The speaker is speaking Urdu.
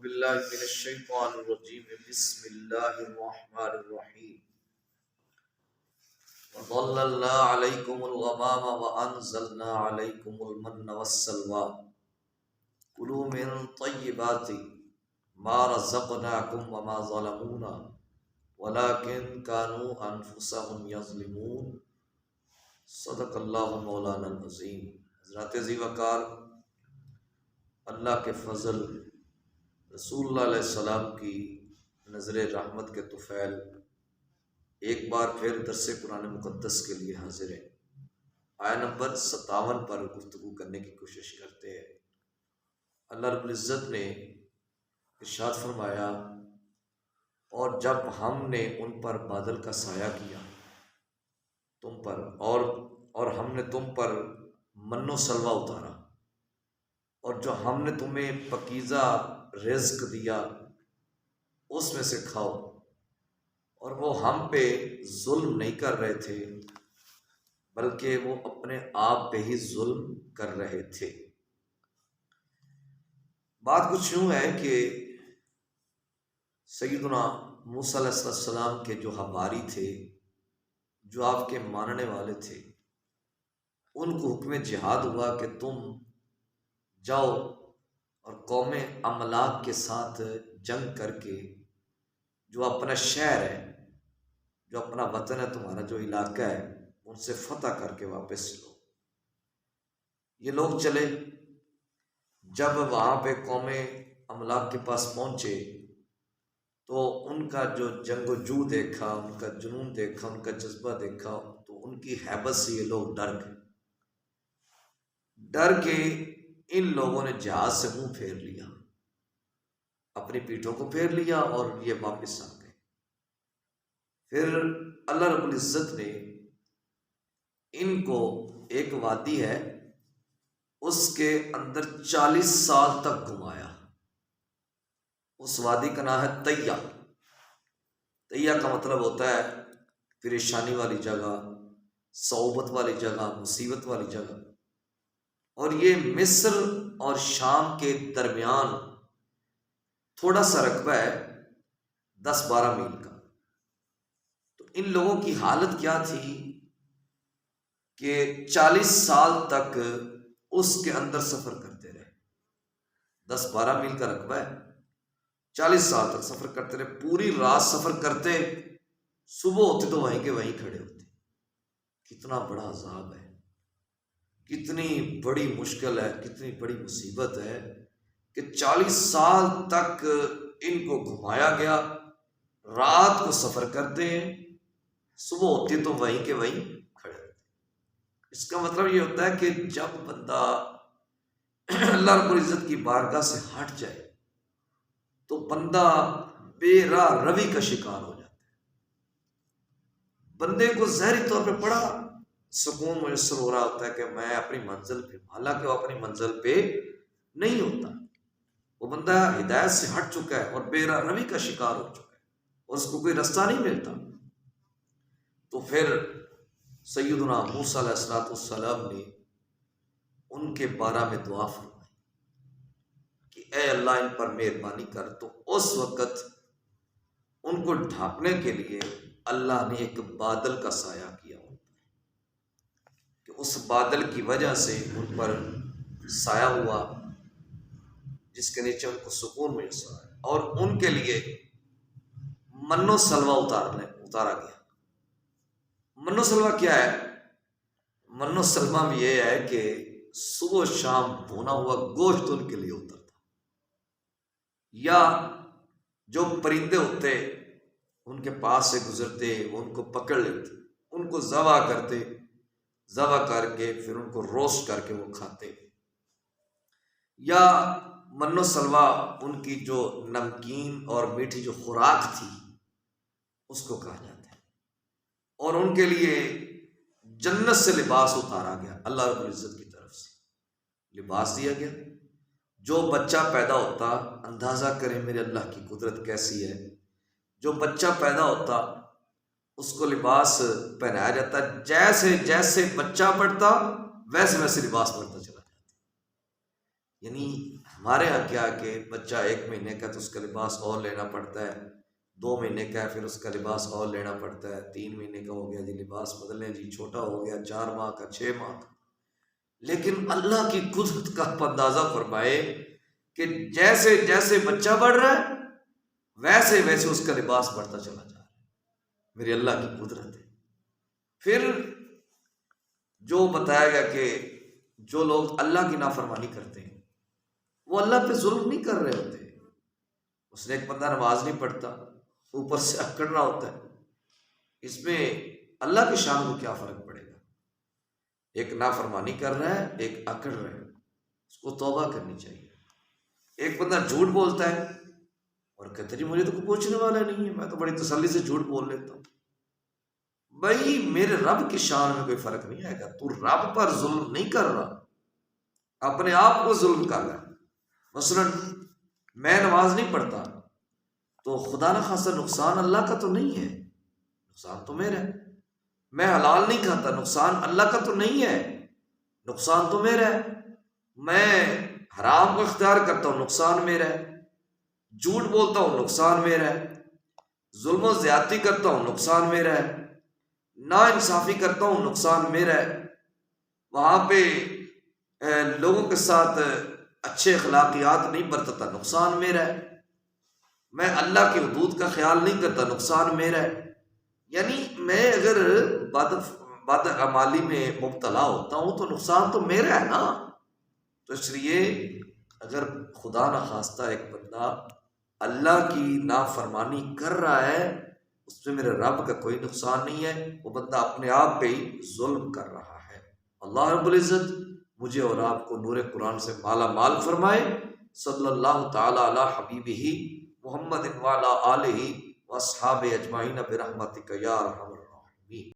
باللہ من الشیطان الرجیم بسم اللہ الرحمن الرحیم وظللنا علیکم الغمام وانزلنا علیکم المن والسلوى کلوا من طیبات ما رزقناکم وما ظلمونا ولکن كانوا انفسهم یظلمون صدق اللہ مولانا العظیم۔ حضرات ذی وقار، اللہ کے فضل، رسول اللہ علیہ السلام کی نظر رحمت کے طفیل ایک بار پھر درس قرآن مقدس کے لیے حاضر ہیں۔ آیت نمبر 57 پر گفتگو کرنے کی کوشش کرتے ہیں۔ اللہ رب العزت نے ارشاد فرمایا، اور جب ہم نے ان پر بادل کا سایہ کیا تم پر، اور ہم نے تم پر من و سلوہ اتارا، اور جو ہم نے تمہیں پکیزہ رزق دیا اس میں سے کھاؤ، اور وہ ہم پہ ظلم نہیں کر رہے تھے بلکہ وہ اپنے آپ پہ ہی ظلم کر رہے تھے۔ بات کچھ یوں ہے کہ سیدنا موسیٰ علیہ السلام کے جو حواری تھے، جو آپ کے ماننے والے تھے، ان کو حکم جہاد ہوا کہ تم جاؤ اور قوم املاک کے ساتھ جنگ کر کے جو اپنا شہر ہے، جو اپنا وطن ہے، تمہارا جو علاقہ ہے، ان سے فتح کر کے واپس لو۔ یہ لوگ چلے، جب وہاں پہ قوم املاک کے پاس پہنچے تو ان کا جو جنگ و جو دیکھا، ان کا جنون دیکھا، ان کا جذبہ دیکھا، تو ان کی ہیبت سے یہ لوگ ڈر کے ان لوگوں نے جہاز سے منہ پھیر لیا، اپنی پیٹھوں کو پھیر لیا اور یہ واپس آ گئے۔ پھر اللہ رب العزت نے ان کو ایک وادی ہے، اس کے اندر 40 سال تک گھمایا۔ اس وادی کا نام ہے طیہ۔ طیہ کا مطلب ہوتا ہے پریشانی والی جگہ، صعوبت والی جگہ، مصیبت والی جگہ، اور یہ مصر اور شام کے درمیان تھوڑا سا رقبہ ہے، 10-12 میل کا۔ تو ان لوگوں کی حالت کیا تھی کہ 40 سال تک اس کے اندر سفر کرتے رہے۔ 10-12 میل کا رقبہ ہے، 40 سال تک سفر کرتے رہے، پوری رات سفر کرتے، صبح ہوتے تو وہیں کے وہیں کھڑے ہوتے۔ کتنا بڑا عذاب ہے، کتنی بڑی مشکل ہے، کتنی بڑی مصیبت ہے کہ 40 سال تک ان کو گھمایا گیا، رات کو سفر کرتے ہیں، صبح ہوتی تو وہیں کے وہیں کھڑے ہوتے۔ اس کا مطلب یہ ہوتا ہے کہ جب بندہ اللہ رب العزت کی بارگاہ سے ہٹ جائے تو بندہ بے راہ روی کا شکار ہو جاتا ہے۔ بندے کو ظاہری طور پہ بڑا سکون میسر ہو رہا ہوتا ہے کہ میں اپنی منزل پہ، حالانکہ وہ اپنی منزل پہ نہیں ہوتا۔ وہ بندہ ہدایت سے ہٹ چکا ہے اور بے راہ روی کا شکار ہو چکا ہے اور اس کو کوئی رستہ نہیں ملتا۔ تو پھر سیدنا موسیٰ علیہ السلام نے ان کے بارے میں دعا فرمائی کہ اے اللہ ان پر مہربانی کر۔ تو اس وقت ان کو ڈھانپنے کے لیے اللہ نے ایک بادل کا سایہ کیا کہ اس بادل کی وجہ سے ان پر سایہ ہوا، جس کے نیچے ان کو سکون میسر ہے، اور ان کے لیے من و سلوہ اتارا گیا۔ من و سلوہ کیا ہے؟ من و سلوہ بھی یہ ہے کہ صبح و شام بھونا ہوا گوشت ان کے لیے اترتا، یا جو پرندے ہوتے ان کے پاس سے گزرتے، وہ ان کو پکڑ لیتے، ان کو ذبح کرتے، ذبح کر کے پھر ان کو روسٹ کر کے وہ کھاتے۔ یا من و سلوہ ان کی جو نمکین اور میٹھی جو خوراک تھی اس کو کہا جاتا ہے، اور ان کے لیے جنت سے لباس اتارا گیا، اللہ رب العزت کی طرف سے لباس دیا گیا۔ جو بچہ پیدا ہوتا، اندازہ کریں میرے اللہ کی قدرت کیسی ہے، جو بچہ پیدا ہوتا اس کو لباس پہنایا جاتا، جیسے جیسے بچہ بڑھتا ویسے ویسے لباس بڑھتا چلا جاتا۔ یعنی ہمارے یہاں کیا کہ بچہ 1 مہینے کا تو اس کا لباس اور لینا پڑتا ہے، 2 مہینے کا ہے پھر اس کا لباس اور لینا پڑتا ہے، 3 مہینے کا ہو گیا جی لباس بدلیں جی، چھوٹا ہو گیا 4 ماہ کا 6 ماہ کا۔ لیکن اللہ کی قدرت کا آپ اندازہ فرمائے کہ جیسے جیسے بچہ بڑھ رہا ہے ویسے ویسے اس کا لباس بڑھتا چلا جا رہا ہے۔ میری اللہ کی قدرت ہے۔ پھر جو بتایا گیا کہ جو لوگ اللہ کی نافرمانی کرتے ہیں وہ اللہ پہ ظلم نہیں کر رہے ہوتے۔ اس نے ایک بندہ نماز نہیں پڑھتا، اوپر سے اکڑ رہا ہوتا ہے، اس میں اللہ کی شان کو کیا فرق پڑے گا؟ ایک نافرمانی کر رہا ہے، ایک اکڑ رہا ہے، اس کو توبہ کرنی چاہیے۔ ایک بندہ جھوٹ بولتا ہے اور کہتا ہے جی مجھے تو کوئی پوچھنے والا نہیں ہے، میں تو بڑی تسلی سے جھوٹ بول لیتا ہوں۔ بھائی میرے رب کی شان میں کوئی فرق نہیں آئے گا، تو رب پر ظلم نہیں کر رہا، اپنے آپ کو ظلم کر رہا ہے۔ مثلا میں نماز نہیں پڑھتا تو خدا نہ خاصا نقصان اللہ کا تو نہیں ہے، نقصان تو میرا ہے۔ میں حلال نہیں کھاتا، نقصان اللہ کا تو نہیں ہے، نقصان تو میرا ہے۔ میں حرام کو اختیار کرتا ہوں، نقصان میرا ہے۔ جھوٹ بولتا ہوں، نقصان میرا ہے۔ ظلم و زیادتی کرتا ہوں، نقصان میرا ہے۔ نا انصافی کرتا ہوں، نقصان میرا ہے۔ وہاں پہ لوگوں کے ساتھ اچھے اخلاقیات نہیں برتتا، نقصان میرا ہے۔ میں اللہ کی حدود کا خیال نہیں کرتا، نقصان میرا ہے۔ یعنی میں اگر بد عمالی میں مبتلا ہوتا ہوں تو نقصان تو میرا ہے نا۔ تو اس لیے اگر خدا نہ خواستہ ایک بندہ اللہ کی نافرمانی کر رہا ہے اس میں میرے رب کا کوئی نقصان نہیں ہے، وہ بندہ اپنے آپ پہ ہی ظلم کر رہا ہے۔ اللہ رب العزت مجھے اور آپ کو نور قرآن سے مالا مال فرمائے۔ صلی اللہ تعالی علی حبیبہ محمد وعلی آلہ واصحابہ اجمعین برحمتک یا ارحم الراحمین۔